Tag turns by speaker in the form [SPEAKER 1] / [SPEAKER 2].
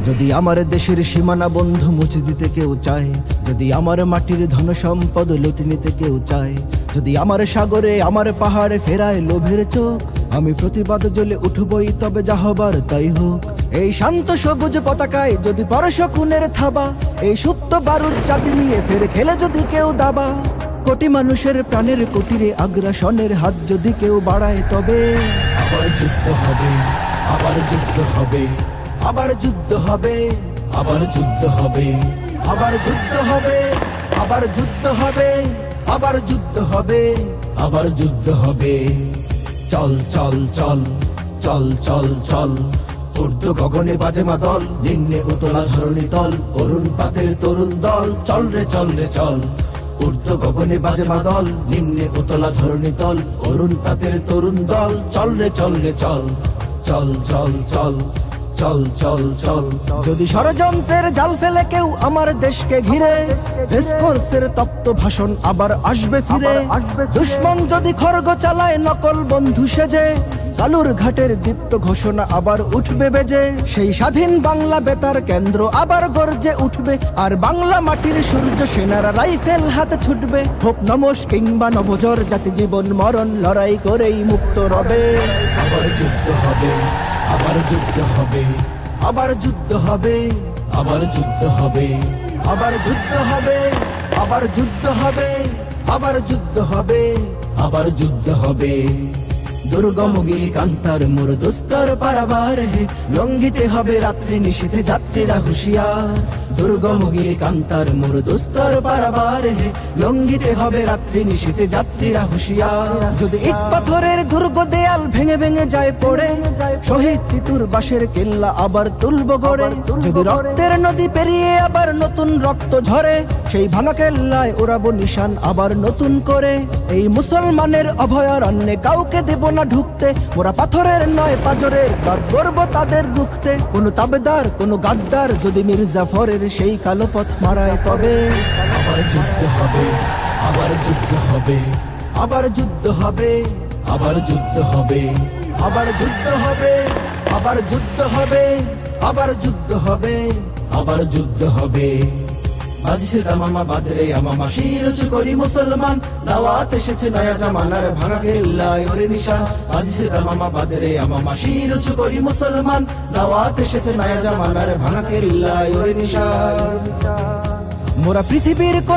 [SPEAKER 1] যদি আমার দেশের সীমানা বন্ধু মুছে দিতে কেউ চায়, যদি আমার মাটির ধন সম্পদ লুটে নিতে কেউ চায়, যদি আমার সাগরে আমার পাহাড়ে ফেরায় লোভের চোখ, আমি প্রতিবাদ জ্বলে উঠবই, তবে যা হবার তাই হোক। এই শান্ত সবুজ পতাকায় যদি পরশ খুনের থাবা, এই সুপ্ত বারুদ জাতি নিয়ে ফের খেলে যদি কেউ দাবা, কোটি মানুষের প্রাণের কুটিরে আগ্রাসনের হাত যদি কেউ বাড়ায়, তবে আবার যুদ্ধ হবে, আবার যুদ্ধ হবে, আবার যুদ্ধ হবে, আবার যুদ্ধ হবে, আবার যুদ্ধ হবে, আবার যুদ্ধ হবে, আবার যুদ্ধ হবে, আবার যুদ্ধ হবে। চল চল চল চল চল চল, ঊর্ধ্ব গগনে বাজে মাদল, নিম্নে উতলা ধরণী তল, অরুণ পাতের তরুণ দল, চল রে চল রে চল। ঊর্ধ্ব গগনে বাজে মাদল, নিম্নে উতলা ধরণী তল, অরুণ পাতের তরুণ দল, চল রে চল রে চল। চল চল চল চল চল চল। যদি ষড়যন্ত্রের জাল ফেলে কেউ আমার দেশকে ঘিরে, রেসকোর্সের তপ্ত ভাষণ আবার আসবে ফিরে। দুশ্মন যদি খড়গ চালায় নকল বন্ধু সেজে, কালুর ঘাটের দীপ্ত ঘোষণা আবার উঠবে বেজে। সেই স্বাধীন বাংলা বেতার কেন্দ্র আবার গর্জে উঠবে, আর বাংলা মাটির সূর্য সেনারা রাইফেল হাতে ছুটবে। হোক নমস কিংবা নবজর, জাতি জীবন মরণ লড়াই করেই মুক্ত রবে। আবার যুদ্ধ হবে, আবার যুদ্ধ হবে, আবার যুদ্ধ হবে, আবার যুদ্ধ হবে, আবার যুদ্ধ হবে, আবার যুদ্ধ হবে, আবার যুদ্ধ হবে, আবার যুদ্ধ হবে। দুর্গম গিরি কান্তার মোর দুস্তর পারাবার হে, লঙ্ঘিতে হবে রাত্রি নিশীথে যাত্রীরা হুঁশিয়ার। দুর্গম গিরি কান্তার মোর দুস্তর পারাবার হে, লঙ্ঘিতে হবে রাত্রি নিশীথে যাত্রীরা হুঁশিয়ার। যদি ইট পাথরের দুর্গ দেয়াল ভেঙে ভেঙে যায় পড়ে, শহীদ তিতুর বাঁশের কেল্লা আবার তুলব গড়ে। যদি রক্তের নদী পেরিয়ে আবার নতুন রক্ত ঝরে, সেই ভাঙা কেল্লায় ওড়াবো নিশান আবার নতুন করে। এই মুসলমানের অভয়ারণ্যে কাউকে দেব না ঢুকতে, মোরা পাথরের নয় পাজরের, বাদ করব তাদের রুখতে। কোনো তাবেদার কোনো গাদ্দার যদি মীর জাফরের সেই কালো পথ মারায়, তবে আবার যুদ্ধ হবে, আবার যুদ্ধ হবে, আবার যুদ্ধ হবে, আবার যুদ্ধ হবে, আবার যুদ্ধ হবে, আবার যুদ্ধ হবে, আবার যুদ্ধ হবে, আবার যুদ্ধ হবে। বাজছে দামামা বাদরে আমামা, শির উঁচু করি মুসলমান, দাওয়াত এসেছে নয়া জামানার ভাঙা কেল্লায় ওরে নিশান। বাজছে দামামা বাদরে আমামা, শির উঁচু করি মুসলমান, দাওয়াত এসেছে নয়া জামানার ভাঙা কেল্লায় ওরে নিশান। মোরা পৃথিবীর